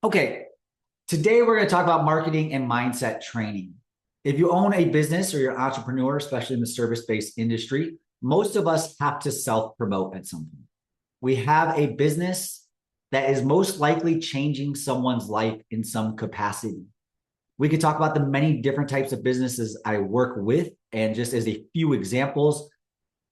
Okay, today we're going to talk about marketing and mindset training. If you own a business or you're an entrepreneur, especially in the service-based industry, most of us have to self-promote at some point. We have a business that is most likely changing someone's life in some capacity. We could talk about the many different types of businesses I work with. And just as a few examples,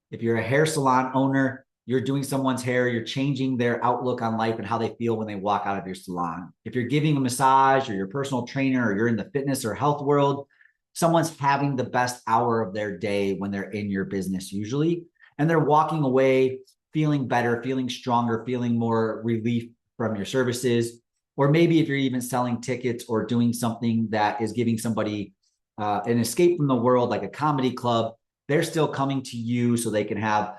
if you're a hair salon owner, you're doing someone's hair, you're changing their outlook on life and how they feel when they walk out of your salon. If you're giving a massage or you're a personal trainer or you're in the fitness or health world, someone's having the best hour of their day when they're in your business usually. And they're walking away feeling better, feeling stronger, feeling more relief from your services. Or maybe if you're even selling tickets or doing something that is giving somebody an escape from the world, like a comedy club, they're still coming to you so they can have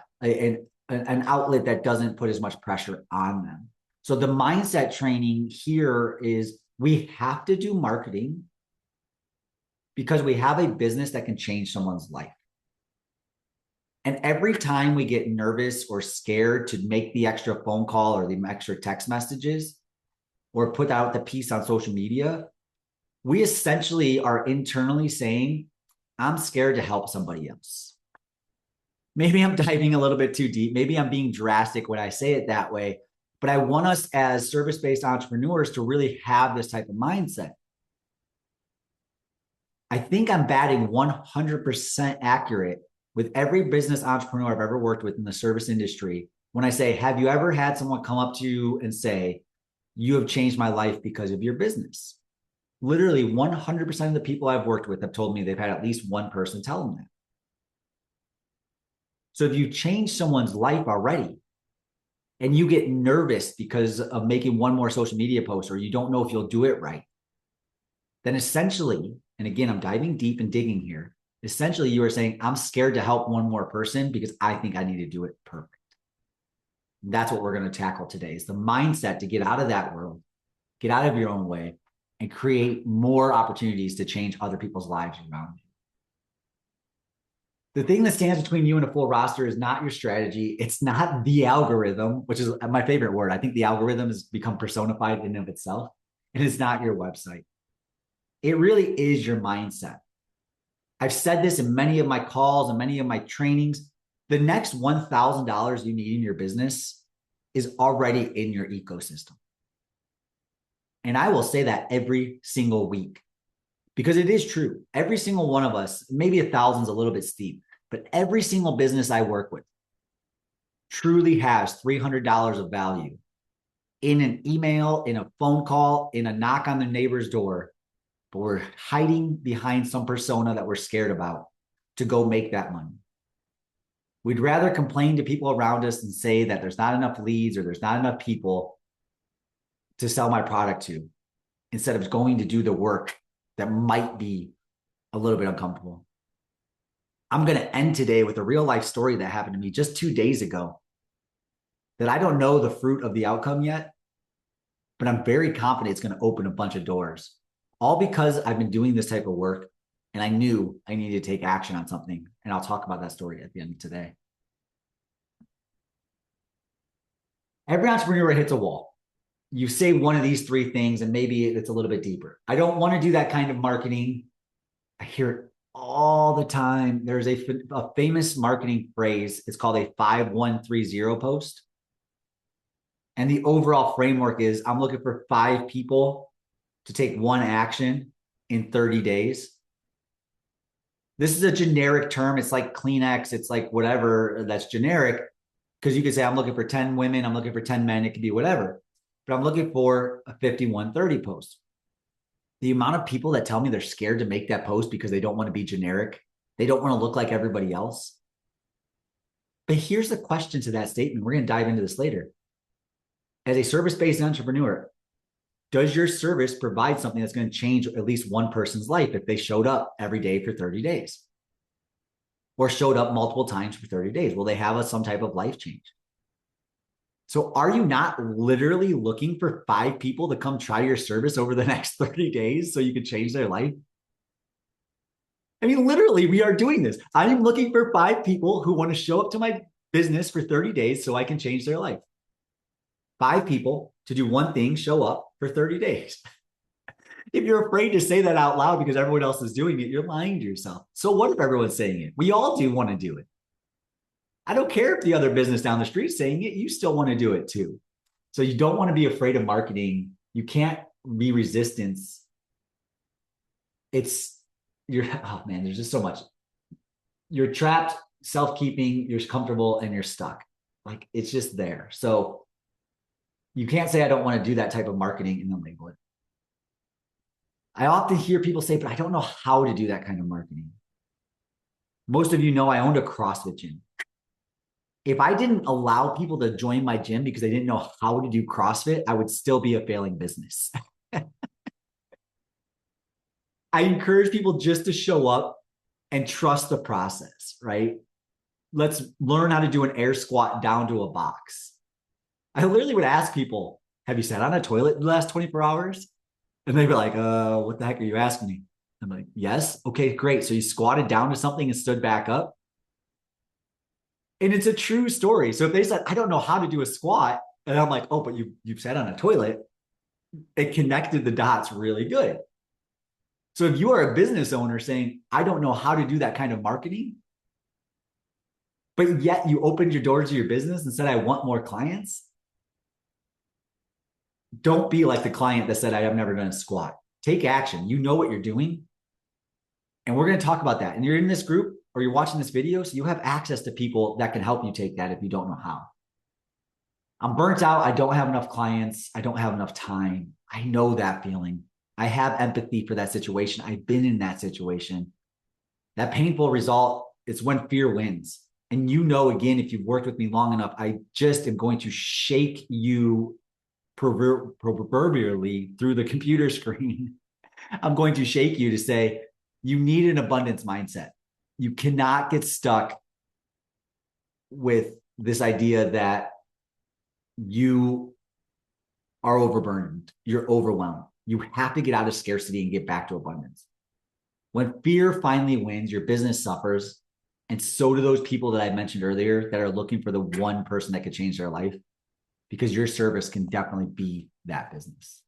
an outlet that doesn't put as much pressure on them. So the mindset training here is we have to do marketing because we have a business that can change someone's life. And every time we get nervous or scared to make the extra phone call or the extra text messages or put out the piece on social media, we essentially are internally saying, I'm scared to help somebody else. Maybe I'm diving a little bit too deep. Maybe I'm being drastic when I say it that way, but I want us as service-based entrepreneurs to really have this type of mindset. I think I'm batting 100% accurate with every business entrepreneur I've ever worked with in the service industry when I say, have you ever had someone come up to you and say, you have changed my life because of your business? Literally 100% of the people I've worked with have told me they've had at least one person tell them that. So if you change someone's life already and you get nervous because of making one more social media post or you don't know if you'll do it right, then essentially, and again, I'm diving deep and digging here, essentially you are saying, I'm scared to help one more person because I think I need to do it perfect. And that's what we're going to tackle today is the mindset to get out of that world, get out of your own way, and create more opportunities to change other people's lives around you. The thing that stands between you and a full roster is not your strategy. It's not the algorithm, which is my favorite word. I think the algorithm has become personified in and of itself. And it's not your website. It really is your mindset. I've said this in many of my calls and many of my trainings. The next $1,000 you need in your business is already in your ecosystem. And I will say that every single week because it is true. Every single one of us, maybe 1,000 is a little bit steep, but every single business I work with truly has $300 of value in an email, in a phone call, in a knock on the neighbor's door. But we're hiding behind some persona that we're scared about to go make that money. We'd rather complain to people around us and say that there's not enough leads or there's not enough people to sell my product to instead of going to do the work that might be a little bit uncomfortable. I'm going to end today with a real life story that happened to me just 2 days ago that I don't know the fruit of the outcome yet, but I'm very confident it's going to open a bunch of doors. All because I've been doing this type of work and I knew I needed to take action on something. And I'll talk about that story at the end of today. Every entrepreneur hits a wall. You say one of these three things and maybe it's a little bit deeper. I don't want to do that kind of marketing. I hear it all the time. There's a famous marketing phrase. It's called a 5130 post. And the overall framework is I'm looking for 5 people to take one action in 30 days. This is a generic term. It's like Kleenex. It's like whatever that's generic because you could say I'm looking for 10 women. I'm looking for 10 men. It could be whatever. But I'm looking for a 5130 post. The amount of people that tell me they're scared to make that post because they don't want to be generic. They don't want to look like everybody else. But here's the question to that statement. We're going to dive into this later. As a service-based entrepreneur, does your service provide something that's going to change at least one person's life if they showed up every day for 30 days? Or showed up multiple times for 30 days? Will they have some type of life change? So are you not literally looking for 5 people to come try your service over the next 30 days so you can change their life? I mean, literally, we are doing this. I am looking for 5 people who want to show up to my business for 30 days so I can change their life. 5 people to do one thing, show up, for 30 days. If you're afraid to say that out loud because everyone else is doing it, you're lying to yourself. So what if everyone's saying it? We all do want to do it. I don't care if the other business down the street is saying it, you still want to do it too. So you don't want to be afraid of marketing. You can't be resistance. Oh man, there's just so much. You're trapped, self-keeping, you're comfortable, and you're stuck. Like it's just there. So you can't say I don't want to do that type of marketing and then label it. I often hear people say, but I don't know how to do that kind of marketing. Most of you know I owned a CrossFit gym. If I didn't allow people to join my gym because they didn't know how to do CrossFit, I would still be a failing business. I encourage people just to show up and trust the process, right? Let's learn how to do an air squat down to a box. I literally would ask people, have you sat on a toilet in the last 24 hours? And they'd be like, what the heck are you asking me? I'm like, yes. Okay, great. So you squatted down to something and stood back up. And it's a true story. So if they said, I don't know how to do a squat, and I'm like, oh, but you've sat on a toilet, it connected the dots really good. So if you are a business owner saying, I don't know how to do that kind of marketing, but yet you opened your doors to your business and said, I want more clients, don't be like the client that said, I have never done a squat. Take action. You know what you're doing. And we're going to talk about that. And you're in this group or you're watching this video, so you have access to people that can help you take that if you don't know how. I'm burnt out. I don't have enough clients. I don't have enough time. I know that feeling. I have empathy for that situation. I've been in that situation. That painful result is when fear wins. And you know, again, if you've worked with me long enough, I just am going to shake you proverbially through the computer screen. I'm going to shake you to say, you need an abundance mindset. You cannot get stuck with this idea that you are overburdened, you're overwhelmed. You have to get out of scarcity and get back to abundance. When fear finally wins, your business suffers. And so do those people that I mentioned earlier that are looking for the one person that could change their life, because your service can definitely be that business.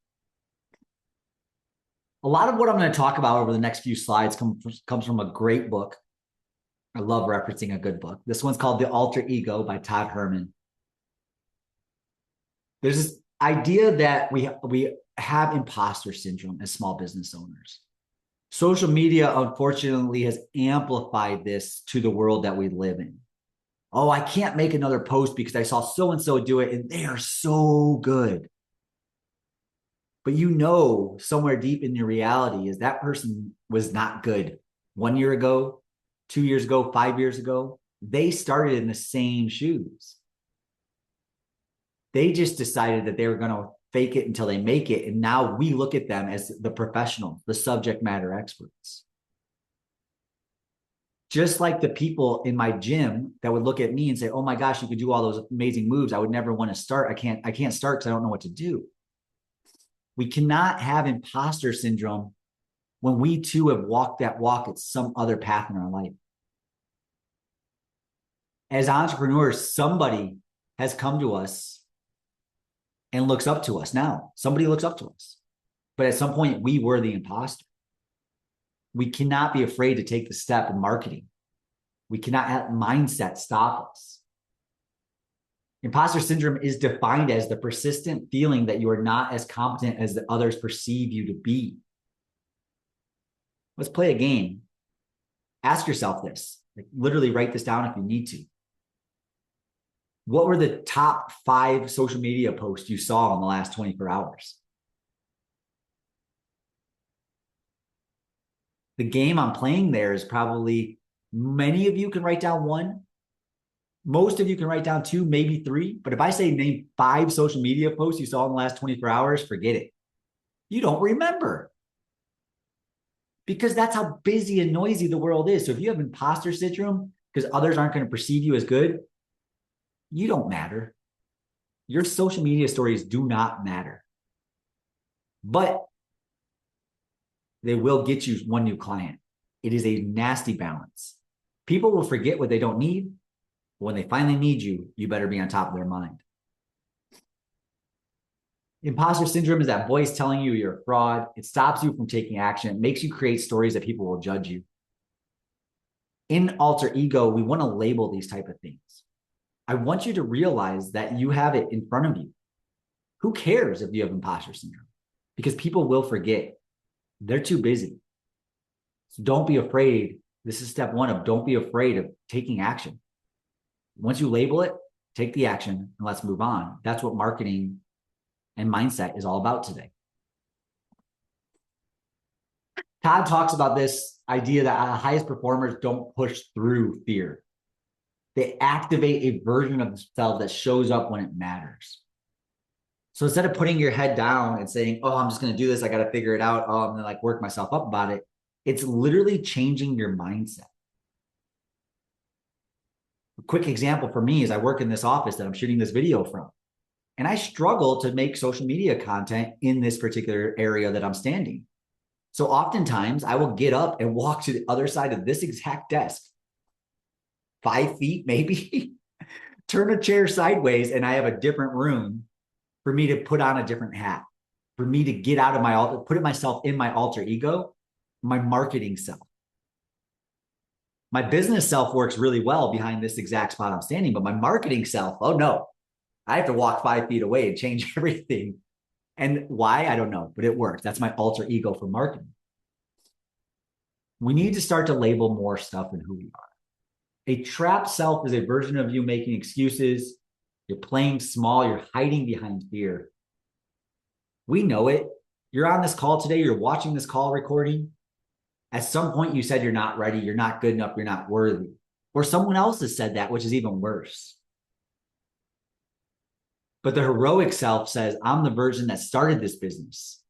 A lot of what I'm going to talk about over the next few slides comes from a great book. I love referencing a good book. This one's called The Alter Ego by Todd Herman. There's this idea that we have imposter syndrome as small business owners. Social media, unfortunately, has amplified this to the world that we live in. Oh, I can't make another post because I saw so-and-so do it and they are so good. But you know, somewhere deep in your reality is that person was not good 1 year ago, 2 years ago, 5 years ago. They started in the same shoes. They just decided that they were going to fake it until they make it. And now we look at them as the professional, the subject matter experts. Just like the people in my gym that would look at me and say, oh my gosh, you could do all those amazing moves. I would never want to start. I can't start because I don't know what to do. We cannot have imposter syndrome when we too have walked that walk at some other path in our life. As entrepreneurs, somebody has come to us and looks up to us now. Somebody looks up to us. But at some point, we were the imposter. We cannot be afraid to take the step in marketing. We cannot have mindset stop us. Imposter syndrome is defined as the persistent feeling that you are not as competent as the others perceive you to be. Let's play a game. Ask yourself this. Like, literally write this down if you need to. What were the top 5 social media posts you saw in the last 24 hours? The game I'm playing there is probably, many of you can write down 1. Most of you can write down 2, maybe 3. But if I say name 5 social media posts you saw in the last 24 hours, forget it. You don't remember. Because that's how busy and noisy the world is. So if you have imposter syndrome because others aren't going to perceive you as good, you don't matter. Your social media stories do not matter. But they will get you 1 new client. It is a nasty balance. People will forget what they don't need. When they finally need you, you better be on top of their mind. Imposter syndrome is that voice telling you you're a fraud. It stops you from taking action. It makes you create stories that people will judge you. In alter ego, we want to label these type of things. I want you to realize that you have it in front of you. Who cares if you have imposter syndrome? Because people will forget. They're too busy. So don't be afraid. This is step one of don't be afraid of taking action. Once you label it, take the action and let's move on. That's what marketing and mindset is all about today. Todd talks about this idea that the highest performers don't push through fear. They activate a version of themselves that shows up when it matters. So instead of putting your head down and saying, oh, I'm just going to do this, I got to figure it out, oh, I'm going to like work myself up about it, it's literally changing your mindset. A quick example for me is I work in this office that I'm shooting this video from. And I struggle to make social media content in this particular area that I'm standing. So oftentimes I will get up and walk to the other side of this exact desk, 5 feet maybe, turn a chair sideways, and I have a different room for me to put on a different hat, for me to get out of my alter, put myself in my alter ego, my marketing self. My business self works really well behind this exact spot I'm standing, but my marketing self, oh no, I have to walk 5 feet away and change everything. And why? I don't know, but it works. That's my alter ego for marketing. We need to start to label more stuff in who we are. A trapped self is a version of you making excuses. You're playing small. You're hiding behind fear. We know it. You're on this call today. You're watching this call recording. At some point, you said you're not ready. You're not good enough. You're not worthy. Or someone else has said that, which is even worse. But the heroic self says, I'm the version that started this business.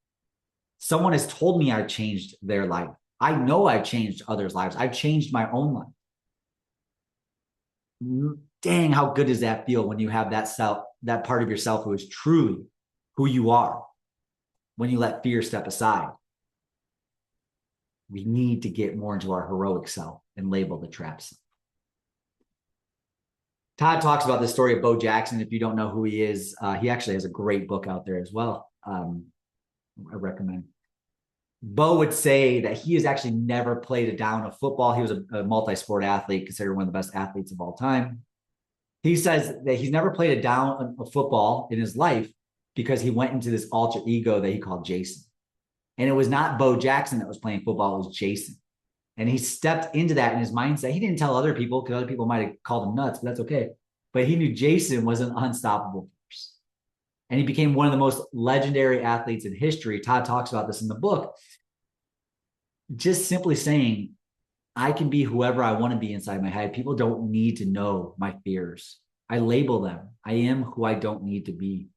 Someone has told me I've changed their life. I know I've changed others' lives. I've changed my own life. Dang, how good does that feel when you have that self, that part of yourself who is truly who you are, when you let fear step aside. We need to get more into our heroic self and label the trap self. Todd talks about the story of Bo Jackson. If you don't know who he is, he actually has a great book out there as well. I recommend. Bo would say that he has actually never played a down of football. He was a multi-sport athlete, considered one of the best athletes of all time. He says that he's never played a down of football in his life because he went into this alter ego that he called Jason. And it was not Bo Jackson that was playing football, it was Jason. And he stepped into that in his mindset. He didn't tell other people because other people might have called him nuts, but that's okay. But he knew Jason was an unstoppable force. And he became one of the most legendary athletes in history. Todd talks about this in the book. Just simply saying, I can be whoever I want to be inside my head. People don't need to know my fears. I label them. I am who I don't need to be.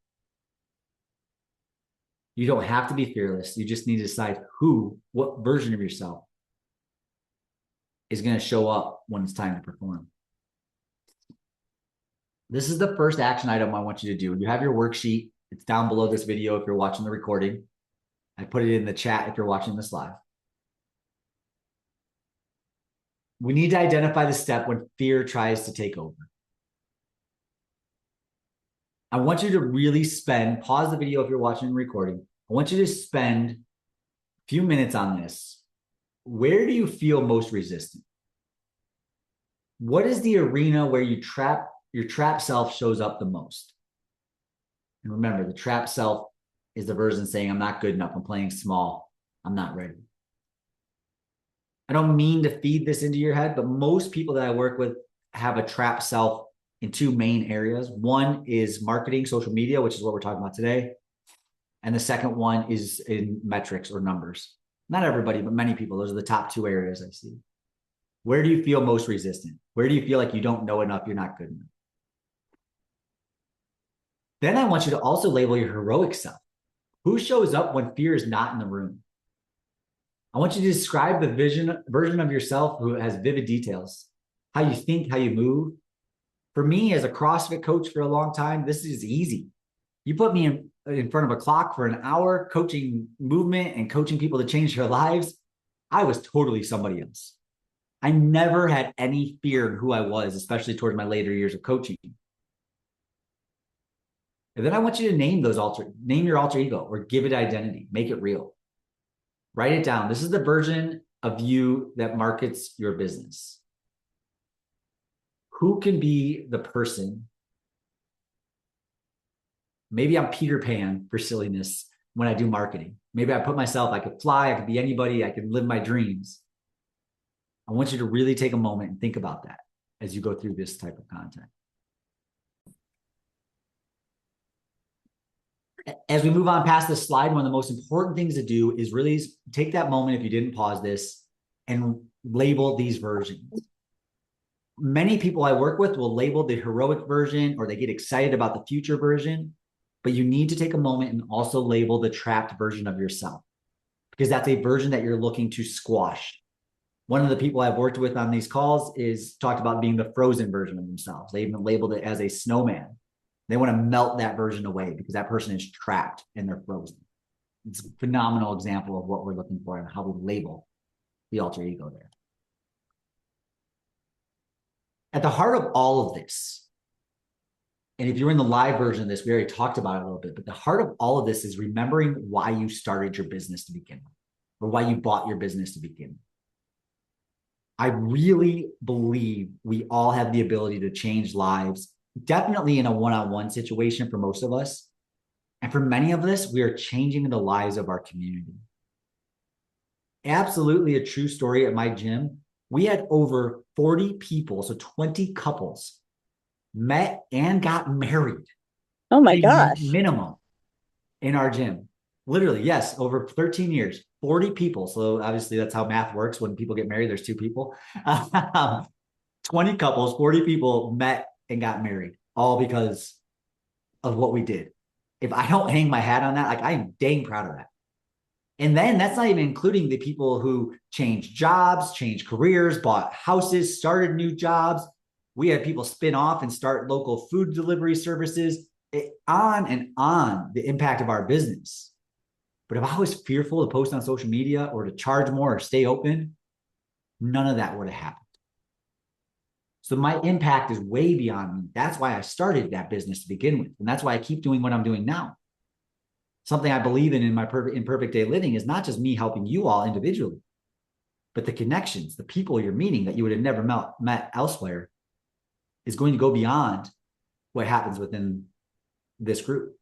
You don't have to be fearless. You just need to decide what version of yourself is going to show up when it's time to perform. This is the first action item I want you to do. You have your worksheet. It's down below this video if you're watching the recording. I put it in the chat if you're watching this live. We need to identify the step when fear tries to take over. I want you to really pause the video if you're watching the recording. I want you to spend a few minutes on this. Where do you feel most resistant? What is the arena where your trapped self shows up the most? And remember, the trapped self is the version saying, I'm not good enough. I'm playing small. I'm not ready. I don't mean to feed this into your head, but most people that I work with have a trapped self in two main areas. One is marketing, social media, which is what we're talking about today. And the second one is in metrics or numbers. Not everybody, but many people. Those are the top two areas I see. Where do you feel most resistant? Where do you feel like you don't know enough, you're not good enough? Then I want you to also label your heroic self. Who shows up when fear is not in the room? I want you to describe the version of yourself who has vivid details, how you think, how you move. For me, as a CrossFit coach for a long time, this is easy. You put me in front of a clock for an hour coaching movement and coaching people to change their lives. I was totally somebody else. I never had any fear in who I was, especially towards my later years of coaching. And then I want you to name your alter ego or give it identity, make it real. Write it down. This is the version of you that markets your business. Who can be the person? Maybe I'm Peter Pan for silliness when I do marketing. Maybe I put myself, I could fly, I could be anybody, I could live my dreams. I want you to really take a moment and think about that as you go through this type of content. As we move on past this slide, one of the most important things to do is really take that moment, if you didn't pause this, and label these versions. Many people I work with will label the heroic version, or they get excited about the future version, but you need to take a moment and also label the trapped version of yourself, because that's a version that you're looking to squash. One of the people I've worked with on these calls is talked about being the frozen version of themselves. They even labeled it as a snowman. They want to melt that version away because that person is trapped and they're frozen. It's a phenomenal example of what we're looking for and how we label the alter ego there. At the heart of all of this, and if you're in the live version of this, we already talked about it a little bit, but the heart of all of this is remembering why you started your business to begin with, or why you bought your business to begin with. I really believe we all have the ability to change lives, definitely in a one-on-one situation for most of us. And for many of us, we are changing the lives of our community. Absolutely a true story at my gym. We had over 40 people, so 20 couples, met and got married. Oh my gosh. Minimum in our gym. Literally, yes, over 13 years, 40 people. So obviously that's how math works. When people get married, there's two people. 20 couples, 40 people met and got married, all because of what we did. If I don't hang my hat on that, like, I am dang proud of that. And then that's not even including the people who changed jobs, changed careers, bought houses, started new jobs. We had people spin off and start local food delivery services, on and on, the impact of our business. But if I was fearful to post on social media or to charge more or stay open, none of that would have happened. So my impact is way beyond me. That's why I started that business to begin with. And that's why I keep doing what I'm doing now. Something I believe in my imperfect day living is not just me helping you all individually, but the connections, the people you're meeting that you would have never met elsewhere is going to go beyond what happens within this group.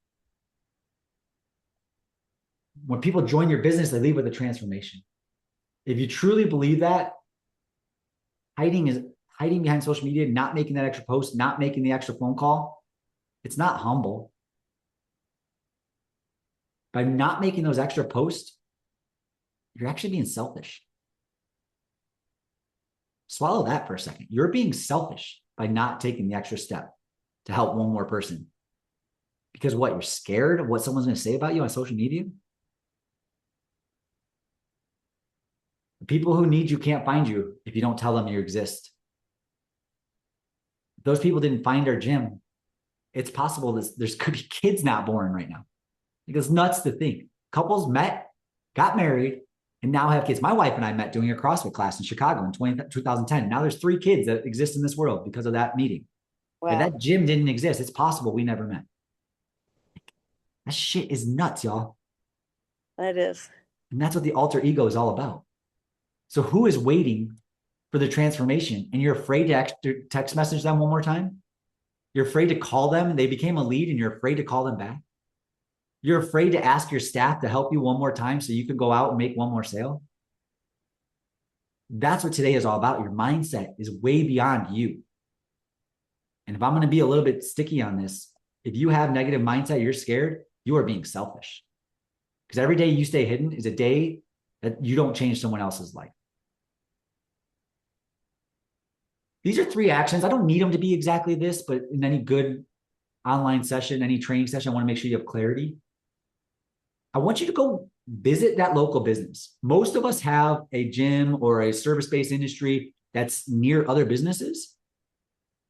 When people join your business, they leave with a transformation. If you truly believe that, hiding behind social media, not making that extra post, not making the extra phone call, it's not humble. By not making those extra posts, you're actually being selfish. Swallow that for a second. You're being selfish by not taking the extra step to help one more person. Because what? You're scared of what someone's going to say about you on social media? The people who need you can't find you if you don't tell them you exist. If those people didn't find our gym, it's possible there could be kids not born right now. It's nuts to think. Couples met, got married, and now have kids. My wife and I met doing a CrossFit class in Chicago in 2010. Now there's 3 kids that exist in this world because of that meeting. Wow. If that gym didn't exist, it's possible we never met. That shit is nuts, y'all. That is. And that's what the alter ego is all about. So who is waiting for the transformation? And you're afraid to text message them one more time? You're afraid to call them. They became a lead and you're afraid to call them back? You're afraid to ask your staff to help you one more time so you can go out and make one more sale? That's what today is all about. Your mindset is way beyond you. And if I'm going to be a little bit sticky on this, if you have negative mindset, you're scared, you are being selfish. Because every day you stay hidden is a day that you don't change someone else's life. These are 3 actions. I don't need them to be exactly this, but in any good online session, any training session, I want to make sure you have clarity. I want you to go visit that local business. Most of us have a gym or a service-based industry that's near other businesses,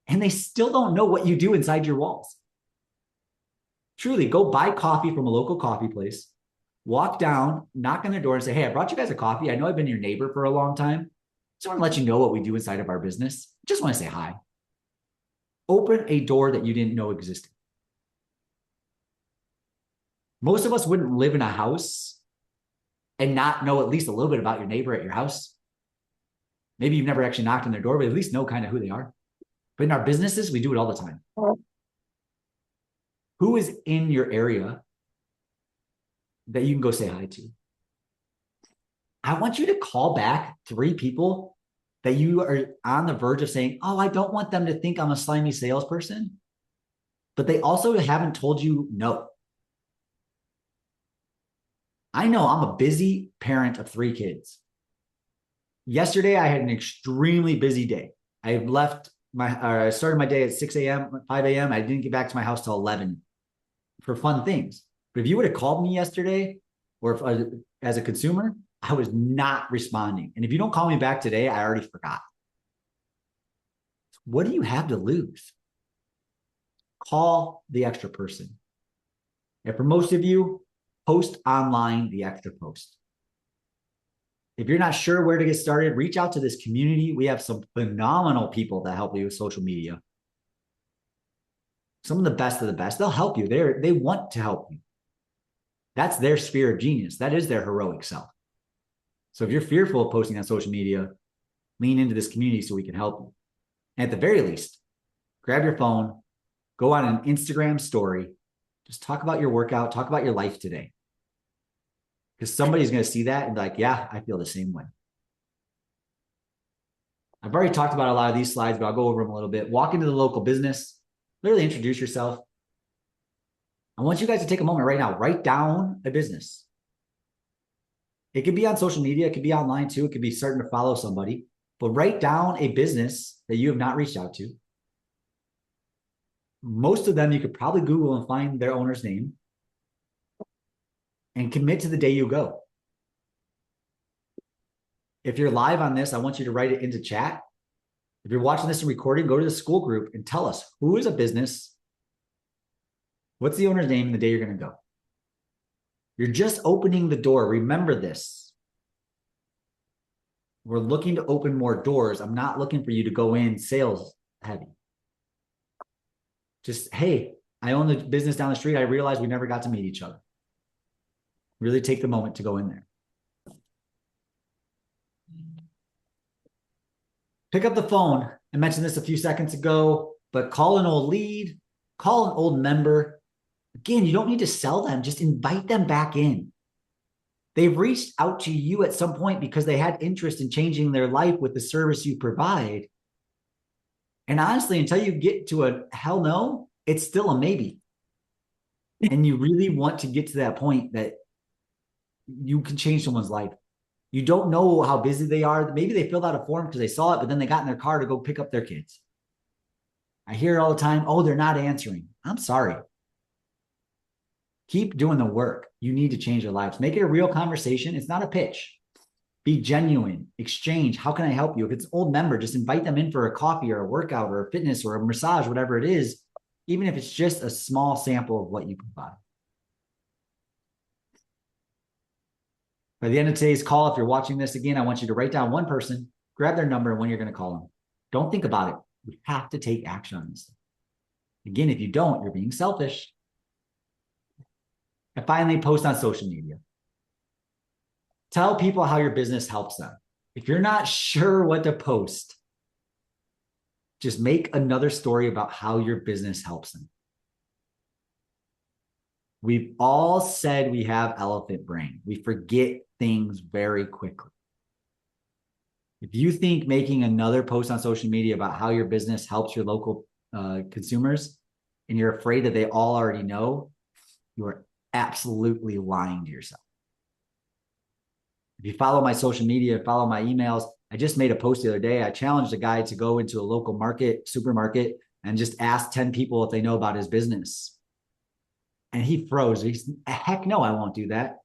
and they still don't know what you do inside your walls. Truly, go buy coffee from a local coffee place, walk down, knock on their door and say, hey, I brought you guys a coffee. I know I've been your neighbor for a long time. Just want to let you know what we do inside of our business. Just want to say hi. Open a door that you didn't know existed. Most of us wouldn't live in a house and not know at least a little bit about your neighbor at your house. Maybe you've never actually knocked on their door, but at least know kind of who they are. But in our businesses, we do it all the time. Who is in your area that you can go say hi to? I want you to call back 3 people that you are on the verge of saying, oh, I don't want them to think I'm a slimy salesperson, but they also haven't told you no. I know I'm a busy parent of 3 kids. Yesterday, I had an extremely busy day. I started my day at 6 a.m., 5 a.m. I didn't get back to my house till 11 for fun things. But if you would have called me yesterday, or if, as a consumer, I was not responding. And if you don't call me back today, I already forgot. What do you have to lose? Call the extra person. And for most of you, post online the extra post. If you're not sure where to get started, reach out to this community. We have some phenomenal people that help you with social media. Some of the best. They'll help you. They want to help you. That's their sphere of genius. That is their heroic self. So if you're fearful of posting on social media, lean into this community so we can help you. And at the very least, grab your phone, go on an Instagram story, just talk about your workout, talk about your life today. Because somebody's going to see that and be like, yeah, I feel the same way. I've already talked about a lot of these slides, but I'll go over them a little bit. Walk into the local business, literally introduce yourself. I want you guys to take a moment right now, write down a business. It could be on social media, it could be online too, it could be starting to follow somebody, but write down a business that you have not reached out to. Most of them you could probably Google and find their owner's name and commit to the day you go. If you're live on this, I want you to write it into chat. If you're watching this in recording, go to the school group and tell us who is a business, what's the owner's name, and the day you're going to go. You're just opening the door. Remember this. We're looking to open more doors. I'm not looking for you to go in sales heavy. Just, hey, I own the business down the street. I realized we never got to meet each other. Really take the moment to go in there. Pick up the phone. I mentioned this a few seconds ago, but call an old lead, call an old member. Again, you don't need to sell them. Just invite them back in. They've reached out to you at some point because they had interest in changing their life with the service you provide. And honestly, until you get to a hell no, it's still a maybe. And you really want to get to that point that you can change someone's life. You don't know how busy they are. Maybe they filled out a form because they saw it, but then they got in their car to go pick up their kids. I hear it all the time. Oh, they're not answering. I'm sorry. Keep doing the work. You need to change your lives. Make it a real conversation. It's not a pitch. Be genuine. Exchange. How can I help you? If it's an old member, just invite them in for a coffee or a workout or a fitness or a massage, whatever it is, even if it's just a small sample of what you provide. By the end of today's call, if you're watching this again, I want you to write down one person, grab their number, and when you're going to call them. Don't think about it. You have to take action on this. Again, if you don't, you're being selfish. And finally, post on social media. Tell people how your business helps them. If you're not sure what to post, just make another story about how your business helps them. We've all said we have elephant brain. We forget things very quickly. If you think making another post on social media about how your business helps your local consumers and you're afraid that they all already know, you are absolutely lying to yourself. If you follow my social media, follow my emails, I just made a post the other day. I challenged a guy to go into a local supermarket, and just ask 10 people if they know about his business. And he froze. He said, heck no, I won't do that.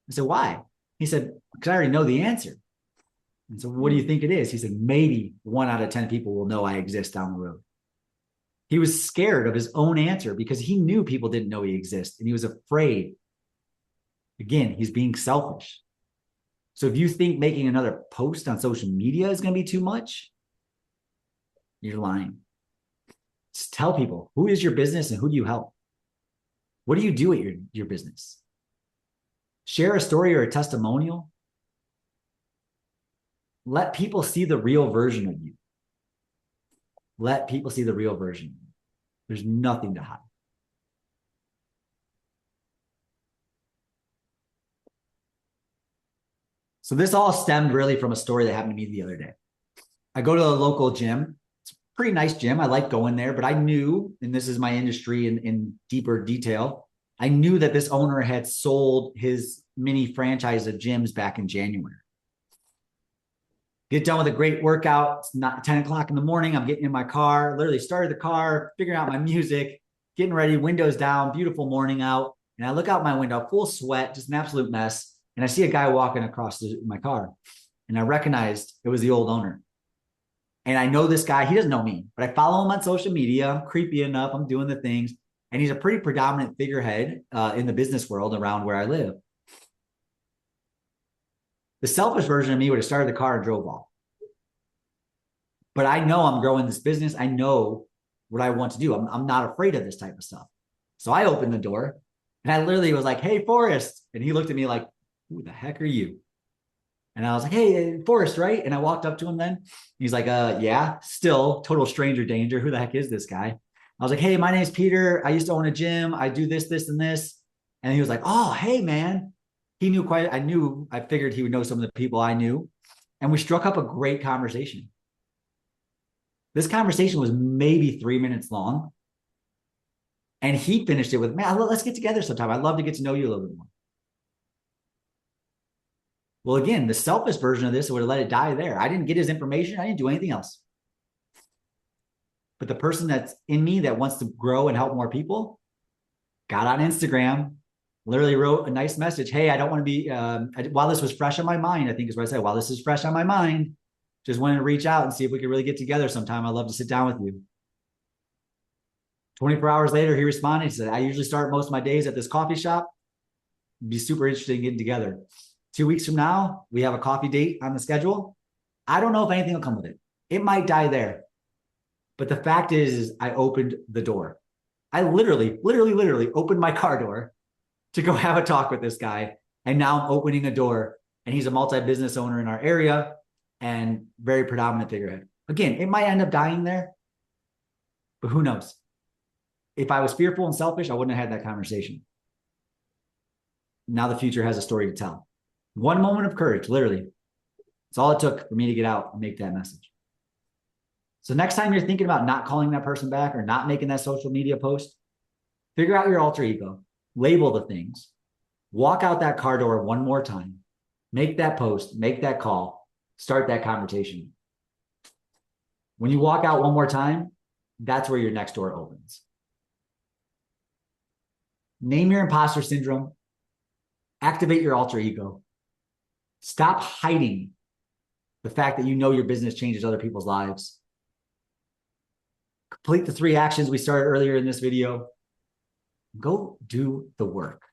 I said, why? He said, because I already know the answer. And so what do you think it is? He said, maybe 1 out of 10 people will know I exist down the road. He was scared of his own answer because he knew people didn't know he exists, and he was afraid. Again, he's being selfish. So if you think making another post on social media is going to be too much, you're lying. Just tell people, who is your business and who do you help? What do you do at your business? Share a story or a testimonial. Let people see the real version of you. Let people see the real version. There's nothing to hide. So this all stemmed really from a story that happened to me the other day. I go to a local gym. It's a pretty nice gym. I like going there, but I knew, and this is my industry in deeper detail, I knew that this owner had sold his mini franchise of gyms back in January. Get done with a great workout. It's not 10 o'clock in the morning. I'm getting in my car, literally started the car, figuring out my music, getting ready, windows down, beautiful morning out. And I look out my window, full sweat, just an absolute mess. And I see a guy walking across my car. And I recognized it was the old owner. And I know this guy, he doesn't know me, but I follow him on social media. I'm creepy enough. I'm doing the things. And he's a pretty predominant figurehead in the business world around where I live. The selfish version of me would have started the car and drove off. But I know I'm growing this business. I know what I want to do. I'm not afraid of this type of stuff. So I opened the door and I literally was like, "Hey, Forrest." And he looked at me like, "Who the heck are you?" And I was like, "Hey, Forrest, right?" And I walked up to him then. He's like, yeah, still total stranger danger. Who the heck is this guy? I was like, "Hey, my name's Peter. I used to own a gym. I do this, this, and this." And he was like, "Oh, hey, man." He knew I figured he would know some of the people I knew. And we struck up a great conversation. This conversation was maybe 3 minutes long. And he finished it with, "Man, let's get together sometime. I'd love to get to know you a little bit more." Well, again, the selfish version of this would have let it die there. I didn't get his information. I didn't do anything else. But the person that's in me that wants to grow and help more people got on Instagram, literally wrote a nice message. "Hey, I don't want to be, while this was fresh on my mind," I think is what I said, "while this is fresh on my mind, just wanted to reach out and see if we could really get together sometime. I'd love to sit down with you." 24 hours later, he responded. He said, "I usually start most of my days at this coffee shop. It'd be super interested in getting together. 2 weeks from now, we have a coffee date on the schedule. I don't know if anything will come with it. It might die there. But the fact is I opened the door. I literally opened my car door to go have a talk with this guy. And now I'm opening a door, and he's a multi-business owner in our area and very predominant figurehead. Again, it might end up dying there, but who knows? If I was fearful and selfish, I wouldn't have had that conversation. Now the future has a story to tell. One moment of courage, literally. It's all it took for me to get out and make that message. So next time you're thinking about not calling that person back or not making that social media post, figure out your alter ego, label the things, walk out that car door one more time, make that post, make that call, start that conversation. When you walk out one more time, that's where your next door opens. Name your imposter syndrome, activate your alter ego. Stop hiding the fact that you know your business changes other people's lives. Complete the 3 actions we started earlier in this video. Go do the work.